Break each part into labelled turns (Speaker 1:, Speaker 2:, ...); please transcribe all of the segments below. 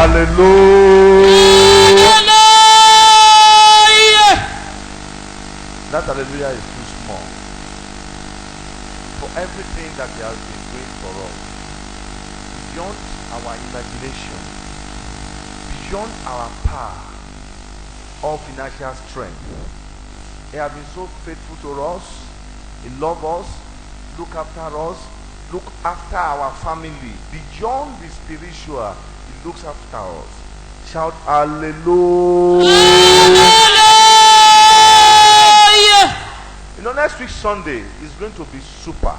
Speaker 1: Hallelujah. That hallelujah is too small for everything that He has been doing for us, beyond our imagination, beyond our power or financial strength. He has been so faithful to us. He loves us, look after us, look after our family. Beyond the spiritual, He looks after us. Shout hallelujah. You know, next week Sunday is going to be super.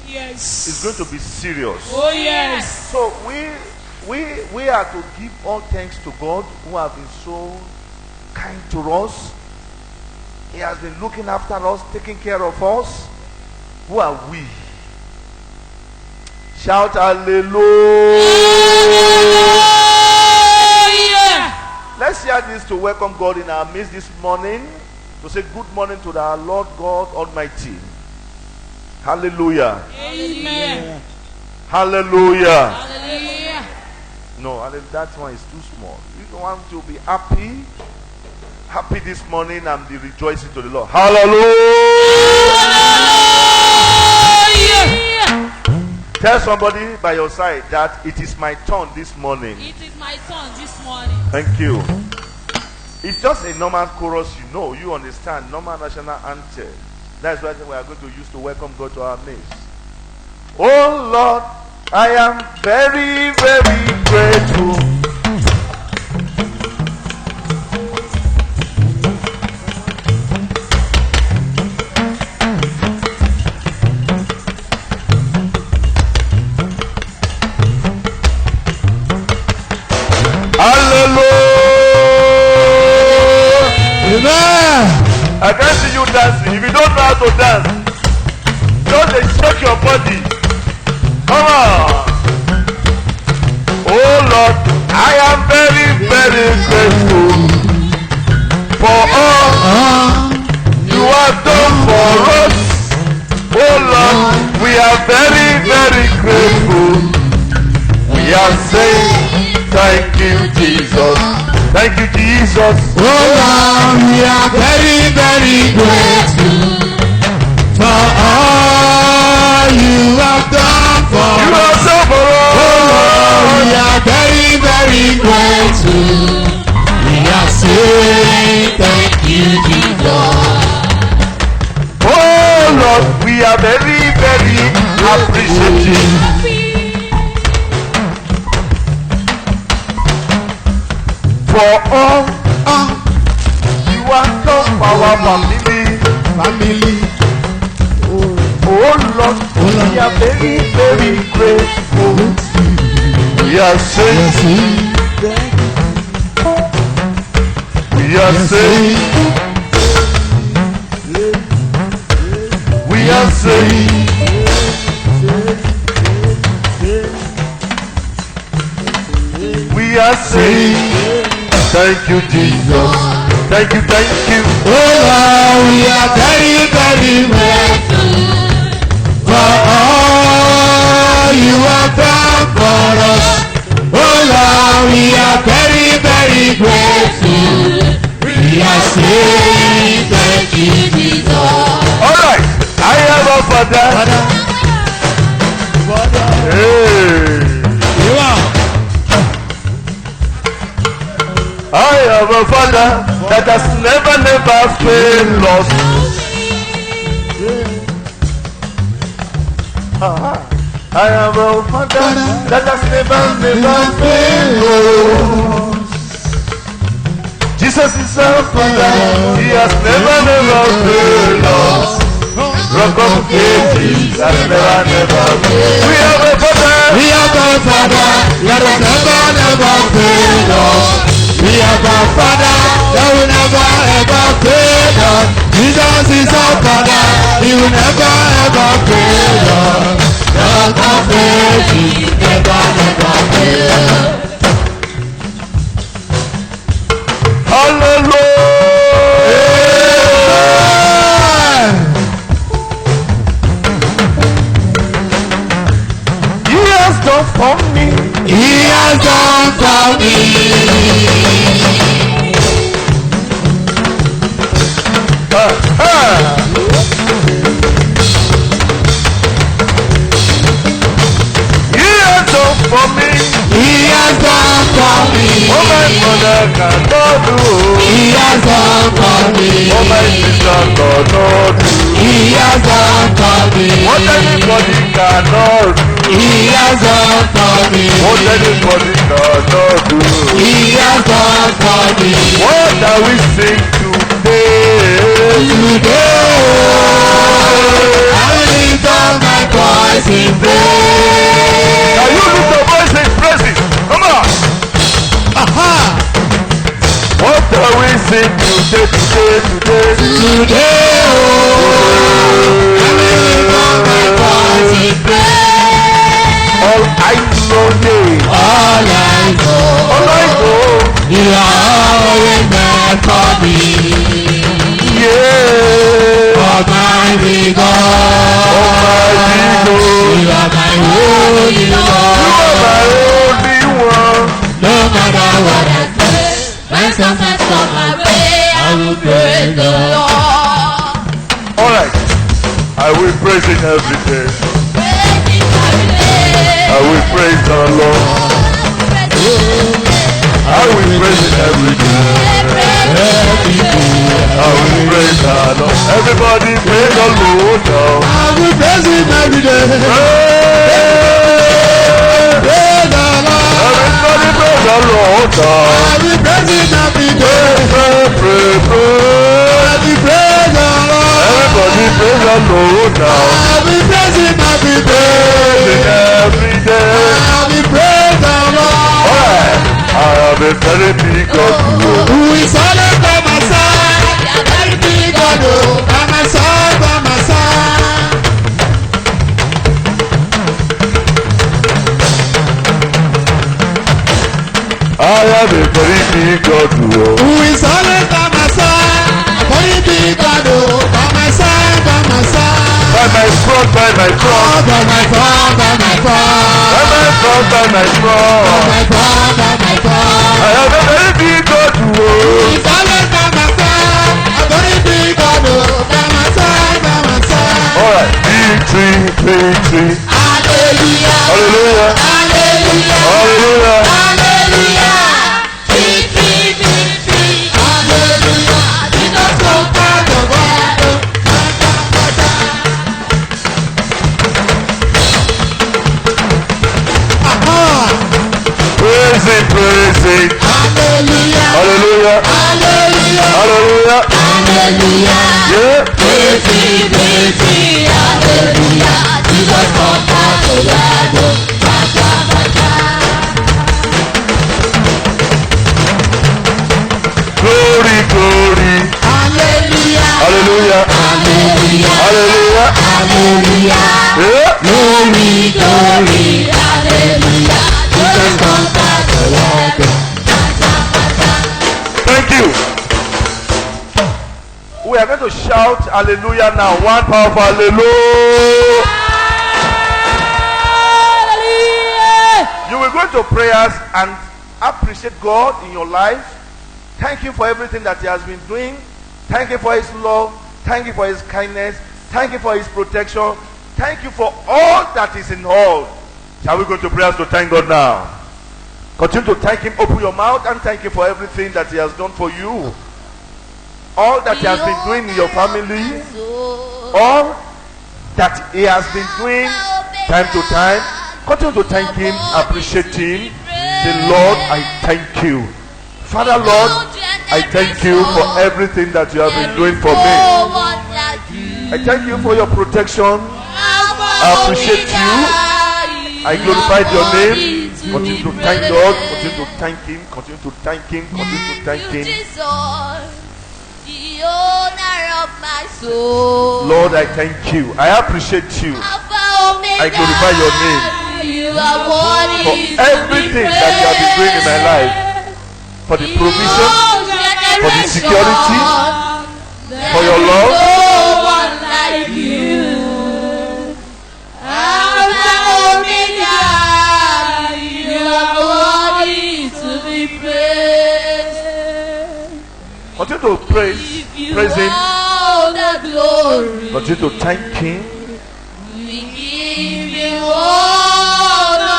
Speaker 2: Yes.
Speaker 1: It's going to be serious.
Speaker 2: Oh yes.
Speaker 1: So we are to give all thanks to God who has been so kind to us. He has been looking after us, taking care of us. Who are we? Shout hallelujah. Let's share this to welcome God in our midst this morning. To say good morning to our Lord God Almighty. Hallelujah.
Speaker 2: Amen.
Speaker 1: Hallelujah.
Speaker 2: Hallelujah.
Speaker 1: No, that one is too small. You want to be happy. Happy this morning and be rejoicing to the Lord. Hallelujah. Tell somebody by your side that it is my turn this morning.
Speaker 2: It is my turn this morning.
Speaker 1: Thank you. It's just a normal chorus, you understand, normal national anthem. That's what we are going to use to welcome God to our midst. Oh Lord, I am very, very grateful. I can't see you dancing. If you don't know how to dance, just shake your body. Come on. Oh Lord, I am very, very grateful for all you have done for us. Oh Lord, we are very, very grateful. We are saying thank you, Jesus. Thank you, Jesus.
Speaker 3: Oh Lord, we are very, very grateful for all you have done for us. Oh Lord, we are very, very grateful. We are saying thank you, Jesus.
Speaker 1: Oh Lord, we are very, very appreciative. For all you have done for our family. Oh Lord, we are very, very grateful. We are saying, we are saying, we are saying, we are saying. Thank you, Jesus. Thank you, thank you.
Speaker 3: Oh Lord, we are very, very grateful for all you have done for us. Oh Lord, we are very, very grateful. We are saying thank you, Jesus.
Speaker 1: All right, I have a father. Hey.
Speaker 3: You are.
Speaker 1: I have a father that has never failed us. I have a father that has never failed us. Jesus is our father, He has never failed us. Rock of ages has never failed. We have a father.
Speaker 3: We have a father that has never failed us. We have a father that will never ever fail us. Jesus is our father, He will never ever fail us. God of ages never fail.
Speaker 1: Hallelujah. He has done for me.
Speaker 3: He has done for me.
Speaker 1: He has done for me.
Speaker 3: He has done for me.
Speaker 1: What my mother cannot do.
Speaker 3: He has done for me.
Speaker 1: What my sister cannot do.
Speaker 3: He has done for me.
Speaker 1: What anybody cannot do.
Speaker 3: He has done for me.
Speaker 1: What anybody cannot do.
Speaker 3: He has done for me.
Speaker 1: What are we sing today?
Speaker 3: Today, I will lift up my voice in praise.
Speaker 1: Can you lift your voice and praise it? Come on.
Speaker 3: Aha!
Speaker 1: What are we sing today?
Speaker 3: Today, oh, I will lift up my voice in praise.
Speaker 1: All I know, yeah.
Speaker 3: All I know,
Speaker 1: All I know,
Speaker 3: you are always there for me.
Speaker 1: yeah.
Speaker 3: Almighty God,
Speaker 1: Almighty God,
Speaker 3: you are my holy
Speaker 1: you
Speaker 3: Lord.
Speaker 1: are my only one.
Speaker 3: No matter what I face, when sometimes come my way, I will praise the Lord.
Speaker 1: All right, I will praise Him every day. I will praise the Lord. I will praise Him every day. I will praise the Lord. Everybody praise the Lord now.
Speaker 3: I will praise Him every day. Praise the Lord.
Speaker 1: Everybody praise the Lord now.
Speaker 3: I will praise Him every day.
Speaker 1: Pray, pray.
Speaker 3: I will praise the Lord.
Speaker 1: Everybody praise the Lord now.
Speaker 3: I will praise Him every day.
Speaker 1: Every day.
Speaker 3: I will praise the Lord.
Speaker 1: Alright, I have a very big God.
Speaker 3: Who is always by my side? A very big God, oh, by my side, by my side.
Speaker 1: I have a very big God.
Speaker 3: Who is always by my side? A very big God, oh, by my side, by my side.
Speaker 1: By my front, by my
Speaker 3: Oh,
Speaker 1: front.
Speaker 3: by my front, by my front.
Speaker 1: By my front, by my front.
Speaker 3: By my front, by my front.
Speaker 1: I have a very big God.
Speaker 3: Who is always by my side? A very big God, oh, by my side, by my side.
Speaker 1: Alright, victory, victory.
Speaker 3: Hallelujah.
Speaker 1: Hallelujah.
Speaker 3: Hallelujah.
Speaker 1: Hallelujah.
Speaker 3: Hallelujah. Victory, victory. Hallelujah. Jesus conquered the world. Aha.
Speaker 1: Praise it, praise it.
Speaker 3: Hallelujah.
Speaker 1: Hallelujah.
Speaker 3: Hallelujah.
Speaker 1: Hallelujah.
Speaker 3: Hallelujah.
Speaker 1: Yeah.
Speaker 3: Victory, victory. Hallelujah. Jesus conquered the world.
Speaker 1: Glory, glory.
Speaker 3: Hallelujah.
Speaker 1: Hallelujah.
Speaker 3: Hallelujah.
Speaker 1: Hallelujah.
Speaker 3: Hallelujah.
Speaker 1: Yeah.
Speaker 3: Glory, glory, hallelujah. Jesus conquered the world.
Speaker 1: Thank you. We are going to shout hallelujah now. One powerful hallelujah. You will go into prayers and appreciate God in your life. Thank you for everything that He has been doing. Thank you for His love. Thank you for His kindness. Thank you for His protection. Thank you for all that is in all. Shall we go to prayers to thank God now? Continue to thank Him. Open your mouth and thank Him for everything that He has done for you. All that He has been doing in your family. All that He has been doing time to time. Continue to thank Him. Appreciate Him. Say, Lord, I thank you. Father, Lord, I thank you for everything that you have been doing for me. I thank you for your protection. I appreciate you. I glorified your name. Continue to thank God. Continue to thank Him. Continue to thank Him. Continue to thank Him.
Speaker 2: The owner of my soul.
Speaker 1: Lord, I thank you. I appreciate you. I glorify your name for everything that you have been doing in my life. For the provision, for the security, for your love.
Speaker 2: No one like you. Alpha Omega, you are worthy to be praised.
Speaker 1: Continue to praise Him.
Speaker 2: glory.
Speaker 1: Continue to thank Him.
Speaker 2: We give you honor.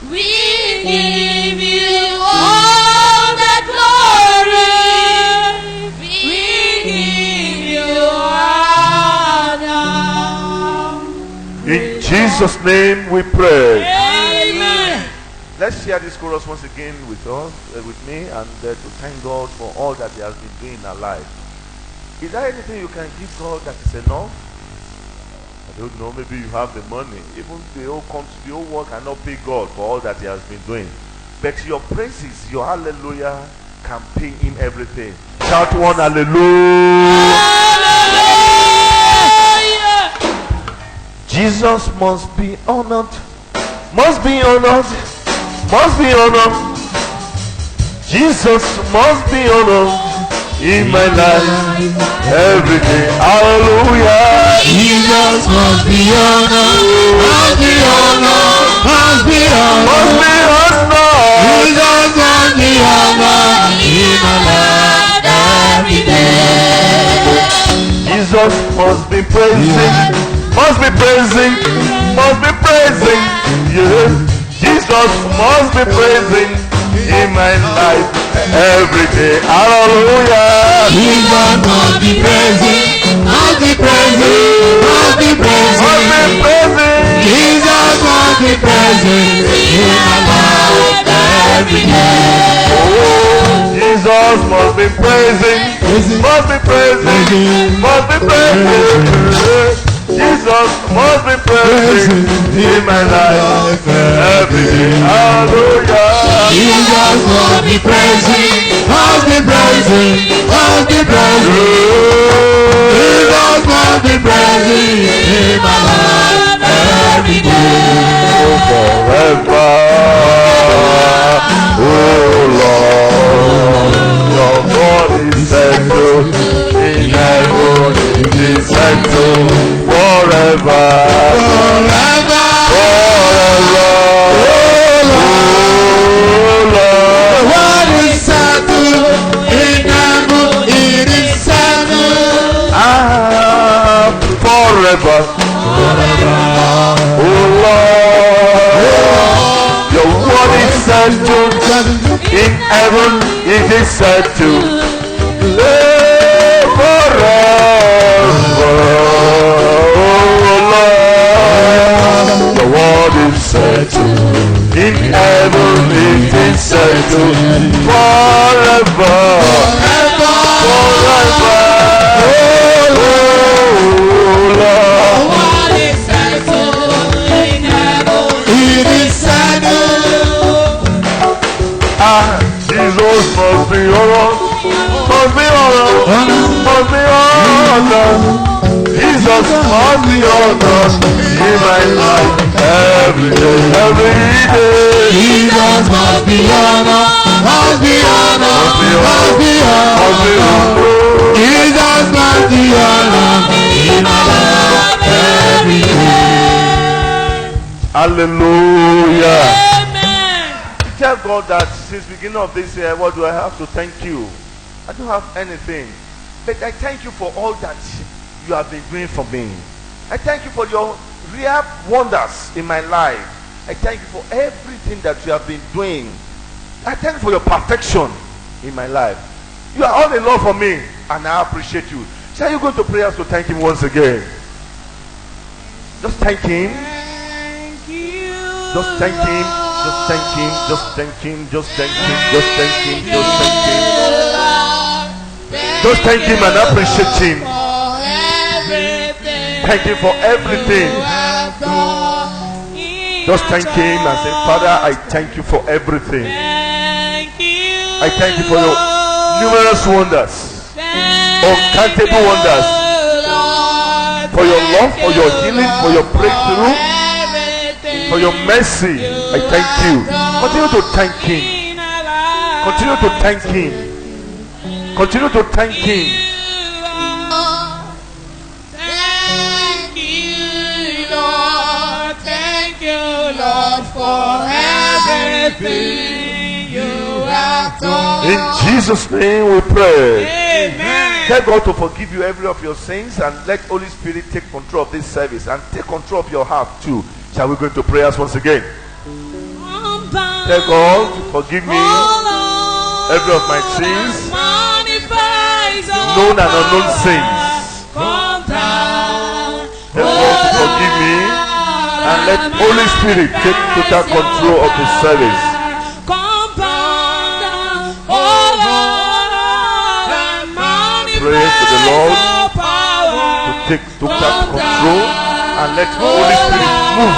Speaker 2: We give you all the glory. We give you honor.
Speaker 1: In Jesus' name we pray.
Speaker 2: Amen.
Speaker 1: Let's share this chorus once again with us, with me, and to thank God for all that He has been doing in our life. Is there anything you can give God that is enough? I don't know, maybe you have the money. Even the whole world cannot pay God for all that He has been doing. But your praises, your hallelujah can pay Him everything. Shout one hallelujah. Jesus must be honored. Must be honored. Must be honored. Jesus must be honored in my life every day. Hallelujah.
Speaker 3: Jesus must be honored. Must be honored. Must be honored.
Speaker 1: Must be honored.
Speaker 3: Jesus must be honored in my life every day.
Speaker 1: Jesus must be praising. Must be praising. Must be praising. Yes. Jesus must be praising in my life every day. Hallelujah.
Speaker 3: Jesus must be praising. Must be praising. Must be
Speaker 1: Must
Speaker 3: praising.
Speaker 1: be praising.
Speaker 3: Jesus must be praising in my life every day.
Speaker 1: Oh, Jesus must be praising. Must be praising. Must be praising. Jesus must be praising in my life every day. Hallelujah.
Speaker 3: Jesus must be praising. Must be praising. Must be praising. Jesus must be praising in my life every day.
Speaker 1: Forever, oh Lord, your God is settled in heaven, it is settled forever,
Speaker 3: Forever,
Speaker 1: forever, oh Lord,
Speaker 3: the word is settled in heaven, it is settled.
Speaker 1: forever, oh Lord, your word is settled in heaven, it is settled forever, oh Lord, your word is settled in heaven, it is settled forever, forever, oh Lord.
Speaker 2: What is settled in heaven?
Speaker 3: It is settled.
Speaker 1: Jesus must be honored, must be honored, must be honored. Jesus must be honored in my life every day, every day.
Speaker 3: Jesus must be honored. Must be honored. Must be honored. Jesus must be honored in my life every day.
Speaker 1: Hallelujah.
Speaker 2: Amen.
Speaker 1: Tell God that since beginning of this year, what do I have to thank you? I don't have anything, but I thank you for all that you have been doing for me. I thank you for your real wonders in my life. I thank you for everything that you have been doing. I thank you for your perfection in my life. You are all in love for me, and I appreciate you. Shall you go to prayers to thank Him once again? Just thank Him.
Speaker 2: Thank you.
Speaker 1: Just thank Him. Just thank Him. Just thank Him. Just thank Him. Just thank Him. Just thank Him. Just thank Him and appreciate Him. Thank Him for everything. Just thank Him and say, Father, I thank you for everything. I thank you for your numerous wonders, uncountable wonders, for your love, for your healing, for your breakthrough, for your mercy. I thank you. Continue to thank Him. Continue to thank Him. Continue to thank Him.
Speaker 2: Thank you, Lord. Thank you, Lord, for everything you have done.
Speaker 1: In Jesus' name we pray.
Speaker 2: Amen.
Speaker 1: Tell God to forgive you every of your sins and let Holy Spirit take control of this service and take control of your heart too. Shall we go into prayers once again? Tell God to forgive me every of my sins, known and unknown sins. Tell God to forgive me and let Holy Spirit take total control of the service. Pray to the Lord to take total control and let Holy Spirit move.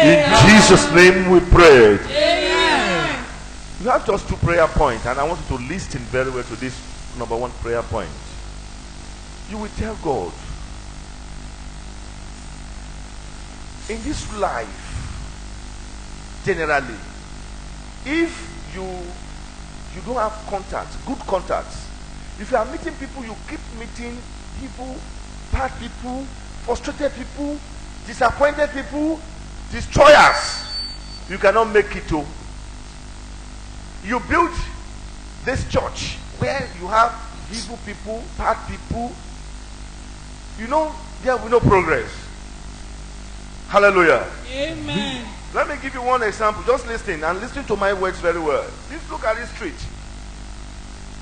Speaker 1: In Jesus' name we pray. You have just 2 prayer points, and I want you to listen very well to this number 1 prayer point. You will tell God, in this life, generally, if you don't have contacts, good contacts, if you are meeting people, you keep meeting people, bad people, frustrated people, disappointed people, destroyers, you cannot make it to. You build this church where you have evil people, bad people, you know there will be no progress. Hallelujah.
Speaker 2: Amen.
Speaker 1: Let me give you one example. Just listen and listen to my words very well. Please look at this street.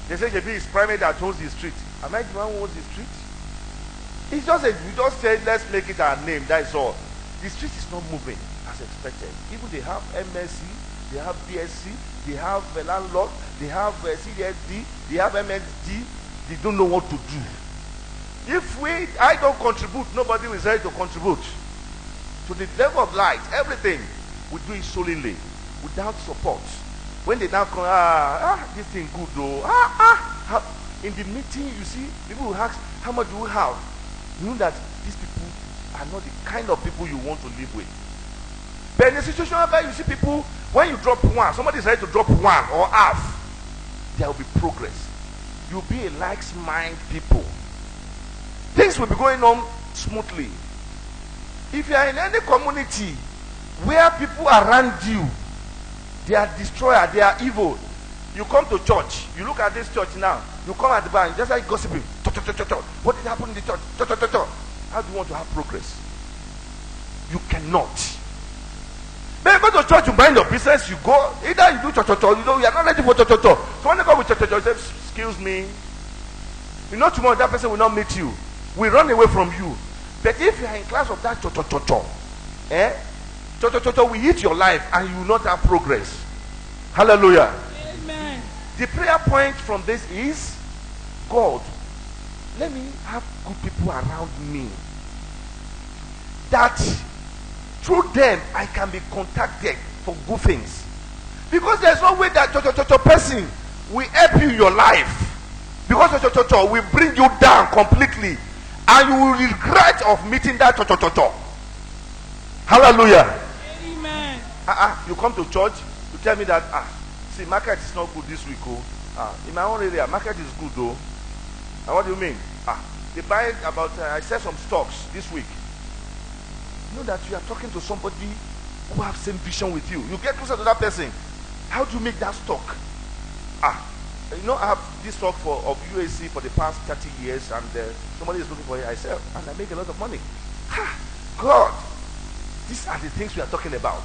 Speaker 1: They say JB is primate that owns the street. Am I the one who owns the street? It's just we just said let's make it our name. That is all. The street is not moving as expected. Even they have MSc, they have BSc, they have a landlord, they have CDSD, they have MSD. They don't know what to do. If I don't contribute, nobody is ready to contribute to the level of light. Everything we do it solely without support. When they now come, this thing good though. In the meeting, you see, people will ask, how much do we have? You know that these people are not the kind of people you want to live with. But in a situation where you see people, when you drop one, somebody is ready to drop one or half, there will be progress. You'll be a like-minded people. Things will be going on smoothly. If you are in any community where people around you, they are destroyer, they are evil, you come to church, you look at this church now, you come at the bar and just like gossiping. What did happen in the church? How do you want to have progress? You cannot. When you go to church, you mind your business, you go, either you do you know, you are not ready for So when you go with you say, excuse me, you know tomorrow that person will not meet you, will run away from you. But if you are in class of that will eat your life and you will not have progress. Hallelujah.
Speaker 2: Amen.
Speaker 1: The prayer point from this is, God, let me have good people around me that through them I can be contacted for good things. Because there's no way that person will help you in your life. Because will bring you down completely. And you will regret of meeting that Hallelujah.
Speaker 2: Amen.
Speaker 1: You come to church, you tell me that see, market is not good this week. In my own area, market is good though. And what do you mean? They buy about I sell some stocks this week. You know that you are talking to somebody who have same vision with you. You get closer to that person. How do you make that stock? You know, I have this stock of UAC for the past 30 years, and somebody is looking for it. I sell, and I make a lot of money. God, these are the things we are talking about.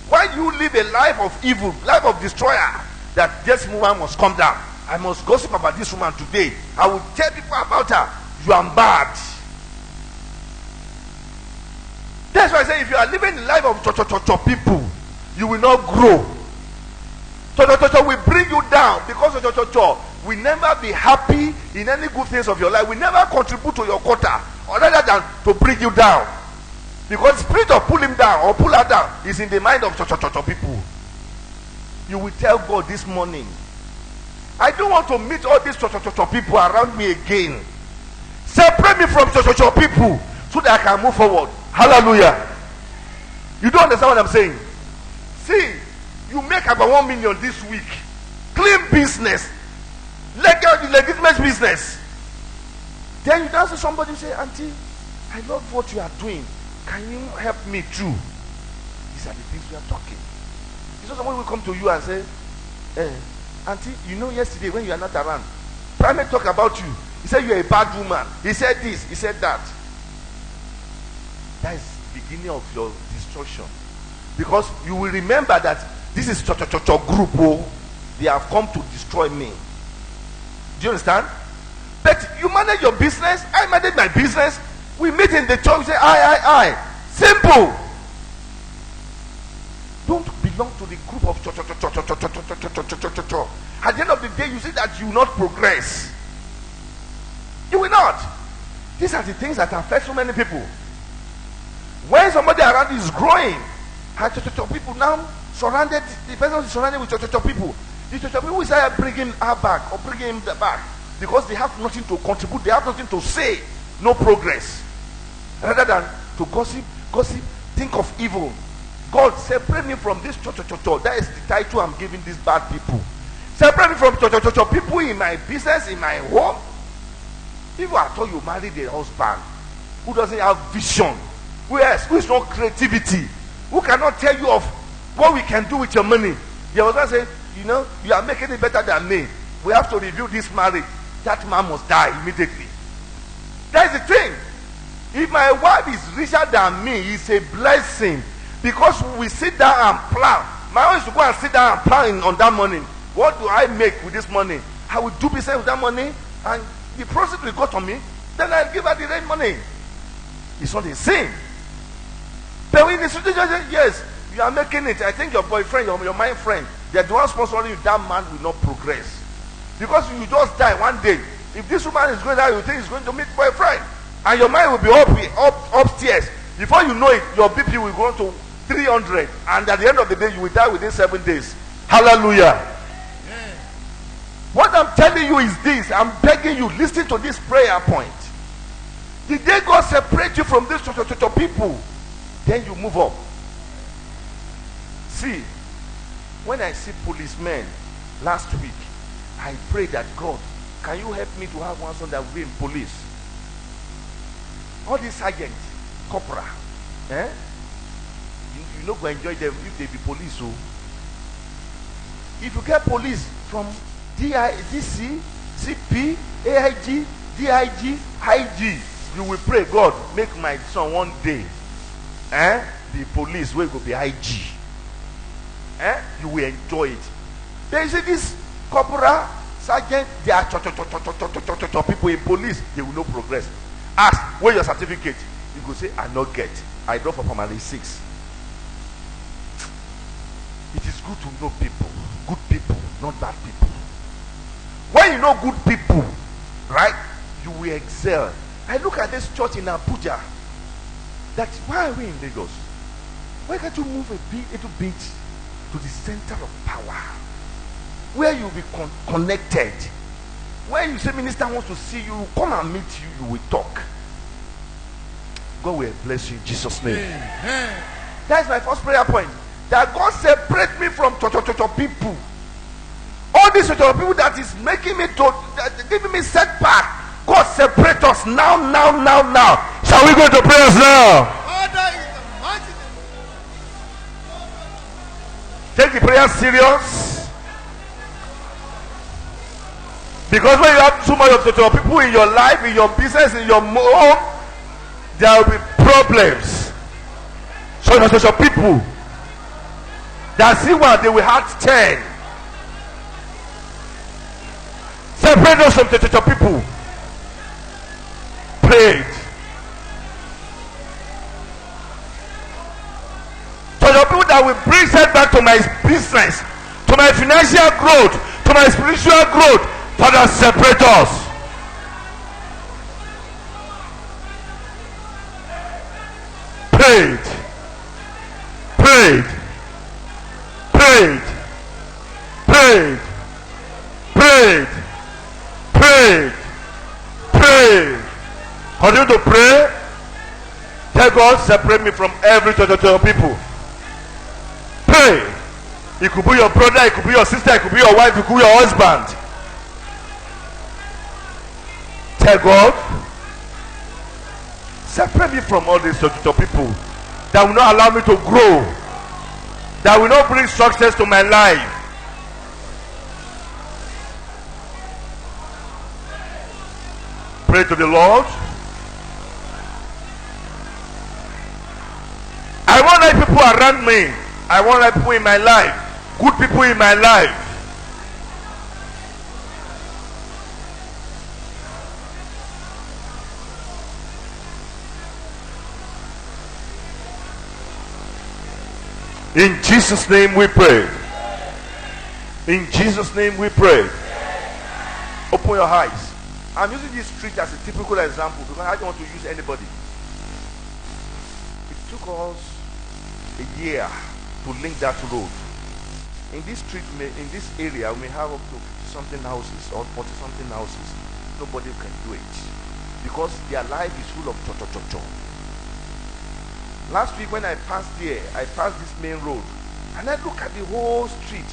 Speaker 1: Why do you live a life of evil, life of destroyer, that this woman must come down? I must gossip about this woman today. I will tell people about her. You are bad. That's why I say if you are living the life of people, you will not grow. Will bring you down because will never be happy in any good things of your life. Will never contribute to your quota other than to bring you down. Because the spirit of pull him down or pull her down is in the mind of people. You will tell God this morning, I don't want to meet all these people around me again. Separate me from people so that I can move forward. Hallelujah. You don't understand what I'm saying? See, you make about 1 million this week. Clean business. Legitimate business. Then you ask somebody, say, Auntie, I love what you are doing. Can you help me too? These are the things we are talking. It's not someone who will come to you and say, auntie, you know yesterday when you are not around, Primate talk about you. He said you are a bad woman. He said this, he said that. That is the beginning of your destruction. Because you will remember that this is group. Oh, they have come to destroy me. Do you understand? But you manage your business, I manage my business. We meet in the church, we say I. Simple. Don't belong to the group of At the end of the day, you see that you will not progress. You will not. These are the things that affect so many people. When somebody around is growing, people now surrounded, the person is surrounded with people. The people will say bringing her back or bringing him back because they have nothing to contribute, they have nothing to say, no progress. Rather than to gossip, think of evil. God, separate me from this That is the title I'm giving these bad people. Separate me from people in my business, in my home. If I thought you married a husband who doesn't have vision, who is not creativity, who cannot tell you of what we can do with your money. Your husband say, you know, you are making it better than me. We have to review this marriage. That man must die immediately. That is the thing. If my wife is richer than me, it's a blessing. Because we sit down and plan. My wife is to go and sit down and plan on that money. What do I make with this money? I will do business with that money, and the proceeds will go to me. Then I'll give her the rent money. It's not a sin. But in the situation, yes, you are making it. I think your boyfriend, your mind friend, they're the one sponsoring you. That man will not progress. Because you just die one day. If this woman is going out, you think he's going to meet boyfriend. And your mind will be upstairs. Before you know it, your BP will go to 300. And at the end of the day, you will die within 7 days. Hallelujah. What I'm telling you is this. I'm begging you, listen to this prayer point. The day God separate you from these people, then you move up. See, when I see policemen last week, I pray that God, can you help me to have one son that will be in police? All these sergeants, corporal, you not going to enjoy them if they be police. So, if you get police from DC, CP, AIG, DIG, IG, you will pray, God, make my son one day the police will go be IG. You will enjoy it. Then you see this corporal, sergeant, they are people in police, they will not progress. Ask, where your certificate? You go say, I not get. I drop for primary 6. It is good to know people, good people, not bad people. When you know good people, right, you will excel. I look at this church in Abuja. That why are we in Lagos? Why can't you move a little bit to the center of power, where you will be connected? When you say minister wants to see you, come and meet you, you will talk. God will bless you in Jesus' name. Amen. That's my first prayer point. That God separate me from people. All these people that is making me giving me setback. God separate us now. Shall we go to prayers now? Take the prayer serious. Because when you have too much of people in your life, in your business, in your home, there will be problems. So people that see one, they will have 10. Separate us from people. Prayed. So the people that will bring setback to my business, to my financial growth, to my spiritual growth, Father, separate us. Prayed. Continue to pray. Tell God, separate me from every people. Pray. It could be your brother, it could be your sister, it could be your wife, it could be your husband. Tell God, separate me from all these people that will not allow me to grow, that will not bring success to my life. Pray to the Lord. I want like people around me. I want like people in my life. Good people in my life. In Jesus' name we pray. In Jesus' name we pray. Open your eyes. I'm using this street as a typical example because I don't want to use anybody. It took us a year to link that road. In this street, in this area, we may have up to something houses or 40 something houses. Nobody can do it because their life is full of cho. Last week when I passed here, I passed this main road and I look at the whole street.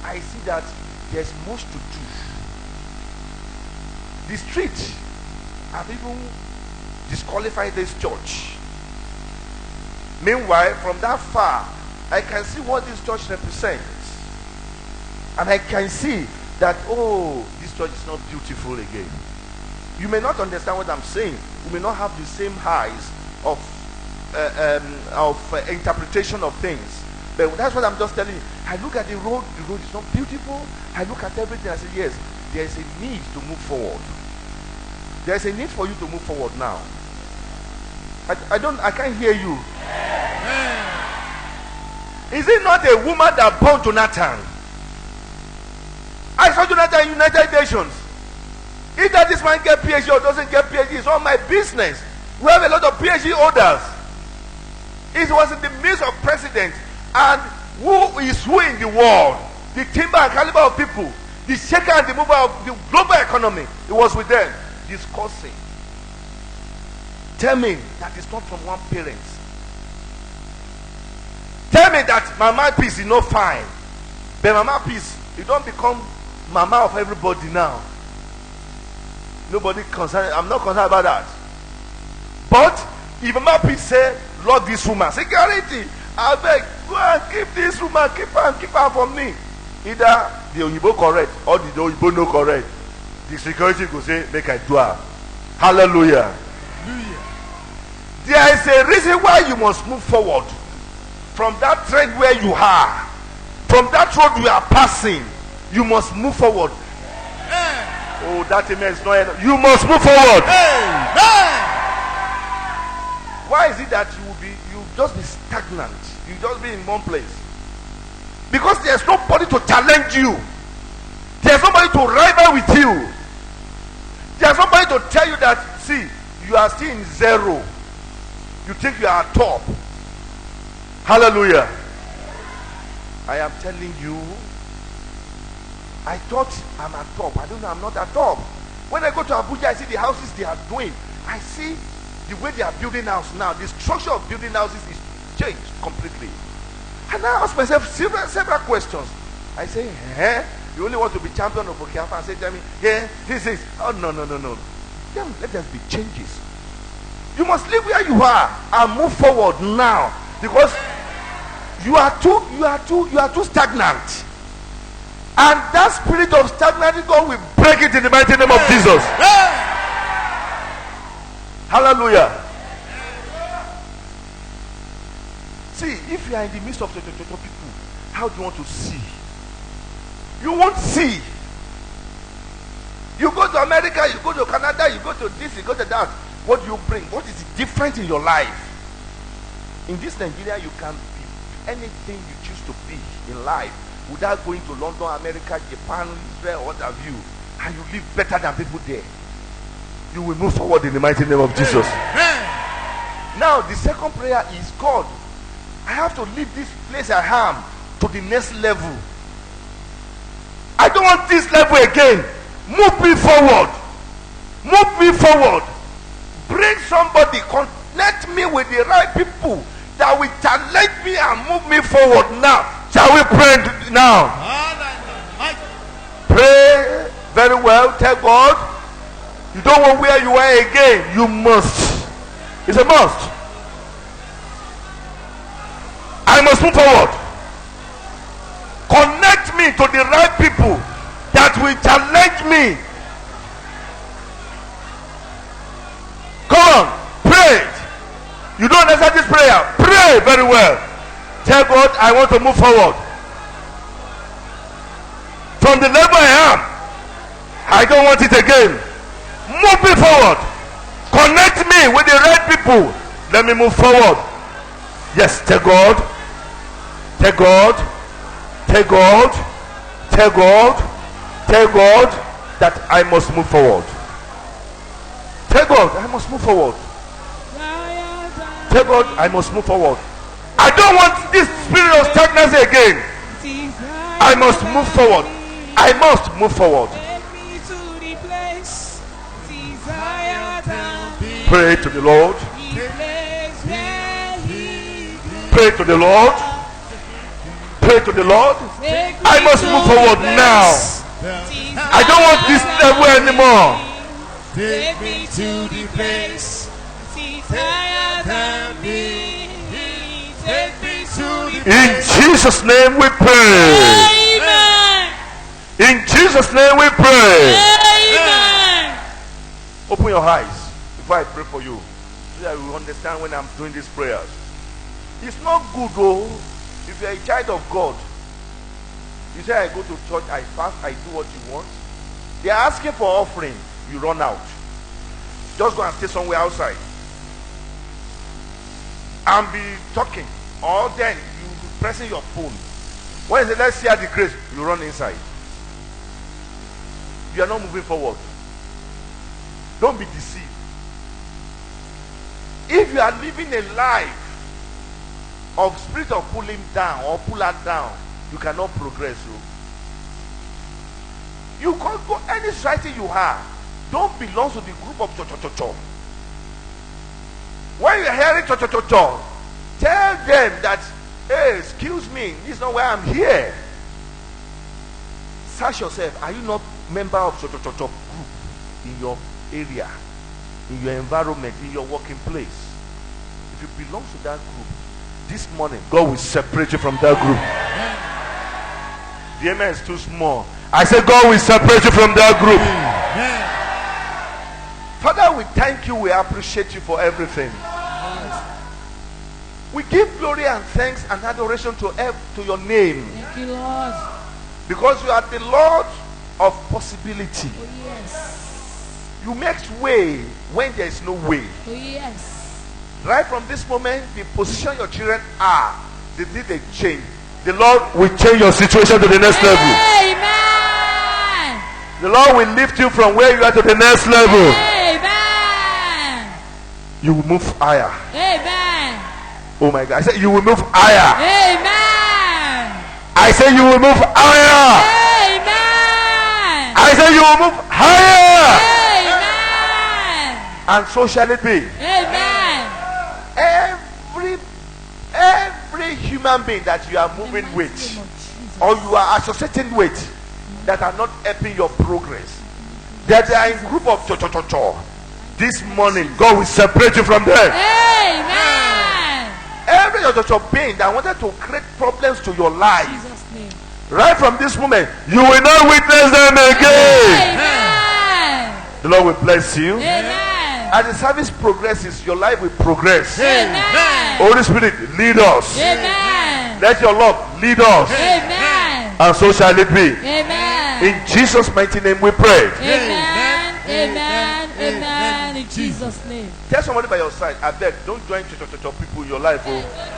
Speaker 1: I see that there's much to do. The street have even disqualified this church. Meanwhile, from that far, I can see what this church represents. And I can see that, oh, this church is not beautiful again. You may not understand what I'm saying. We may not have the same highs of interpretation of things. But that's what I'm just telling you. I look at the road is not beautiful. I look at everything, I say, yes, there is a need to move forward. There is a need for you to move forward now. I can't hear you. Is it not a woman that born Jonathan? I saw Jonathan in United Nations. If that this man get PhD or doesn't get PhD, it's all my business. We have a lot of PhD holders. It was in the midst of president and who is who in the world, the timber and caliber of people, the shaker and the mover of the global economy. It was with them discussing. Tell me that it's not from one parent. Tell me that Mama Peace is not fine. But Mama Peace, you don't become Mama of everybody now. Nobody concerned. I'm not concerned about that. But if Mama Peace say, love this woman, security, I beg, go and keep this woman, keep her from me. Either the Oyibo correct or the Oyibo no correct. The security go say, make I do her. Hallelujah. There is a reason why you must move forward from that trend where you are, from that road you are passing. You must move forward. Oh, that amen is not enough. You must move forward. Why is it that you just be stagnant? You just be in one place? Because there's nobody to challenge you. There's nobody to rival with you. There's nobody to tell you that, see, you are still in zero. You think you are top. Hallelujah. I am telling you, I thought I'm at top. I don't know, I'm not at top. When I go to Abuja, I see the houses they are doing. I see the way they are building houses now. The structure of building houses is changed completely. And I ask myself several questions. I say, you only want to be champion of Okafor and say, tell me, this is, oh, no. Then let there be changes. You must live where you are and move forward now, because you are too stagnant. And that spirit of stagnancy, God will break it in the mighty name of Jesus. Hallelujah. See, if you are in the midst of the people, how do you want to see? You won't see. You go to America, you go to Canada, you go to this, you go to that. What do you bring? What is different in your life? In this Nigeria, you can be anything you choose to be in life without going to London, America, Japan, Israel, what have you. And you live better than people there. You will move forward in the mighty name of Jesus. Now, the second prayer is, God, I have to leave this place I am to the next level. I don't want this level again. Move me forward. Move me forward. Bring somebody, connect me with the right people that will challenge me and move me forward now. Shall we pray now? Pray very well. Tell God, you don't want where you are again. You must. It's a must. I must move forward. Connect me to the right people that will challenge me. Come on, pray. You don't understand this prayer? Pray very well. Tell God, I want to move forward. From the level I am, I don't want it again. Move me forward. Connect me with the right people. Let me move forward. Yes, tell God. Tell God. Tell God. Tell God. Tell God that I must move forward. Tell God I must move forward. Tell God I must move forward. I don't want this spirit of stagnancy again. I must move forward. I must move forward. Pray to the Lord. Pray to the Lord. Pray to the Lord. I must move forward now. I don't want this level anymore.
Speaker 2: Take me to the place higher than me. Take me to the
Speaker 1: In Jesus' name we pray.
Speaker 2: Amen.
Speaker 1: In Jesus' name we pray.
Speaker 2: Amen.
Speaker 1: Open your eyes before I pray for you, so that you will understand when I'm doing these prayers. It's not good though, if you're a child of God. You say, I go to church, I fast, I do what you want. They are asking for offering, you run out. Just go and stay somewhere outside and be talking. Or then you be pressing your phone. When they say, let's share the grace, you run inside. You are not moving forward. Don't be deceived. If you are living a life of spirit of pulling down or pull her down, you cannot progress. You can't go any society you have. Don't belong to the group of cho. When you are hearing cho, tell them that, hey, excuse me, this is not why I'm here. Search yourself. Are you not member of cho group in your area, in your environment, in your working place? If you belong to that group, this morning God will separate you from that group. The amen is too small. I said God will separate you from that group. Father, we thank you. We appreciate you for everything. We give glory and thanks and adoration to your name.
Speaker 2: Thank you, Lord.
Speaker 1: Because you are the Lord of possibility.
Speaker 2: Oh, yes.
Speaker 1: You make way when there is no way.
Speaker 2: Oh, yes.
Speaker 1: Right from this moment, the position your children are, they need a change. The Lord will change your situation to the next level.
Speaker 2: Amen.
Speaker 1: The Lord will lift you from where you are to the next level.
Speaker 2: Amen.
Speaker 1: You will move higher.
Speaker 2: Amen.
Speaker 1: Oh my God. I said you will move higher.
Speaker 2: Amen.
Speaker 1: I said you will move higher.
Speaker 2: Amen.
Speaker 1: I said you will move higher.
Speaker 2: Amen.
Speaker 1: And so shall it be.
Speaker 2: Amen.
Speaker 1: Every human being that you are moving with, or you are associating with, that are not helping your progress, that they are in group of cho. This morning, God will separate you from them.
Speaker 2: Amen.
Speaker 1: Every cho being that wanted to create problems to your life,
Speaker 2: Jesus' name.
Speaker 1: right from this moment, you will not witness them again.
Speaker 2: Amen.
Speaker 1: The Lord will bless you.
Speaker 2: Amen.
Speaker 1: As the service progresses, your life will progress.
Speaker 2: Amen.
Speaker 1: Holy Spirit, lead us.
Speaker 2: Amen.
Speaker 1: Let your love lead us.
Speaker 2: Amen.
Speaker 1: And so shall it be.
Speaker 2: Amen.
Speaker 1: In Jesus' mighty name we pray.
Speaker 2: Amen. Amen. Amen. In Jesus' name.
Speaker 1: Tell somebody by your side, I beg, don't join cho people in your life. Oh.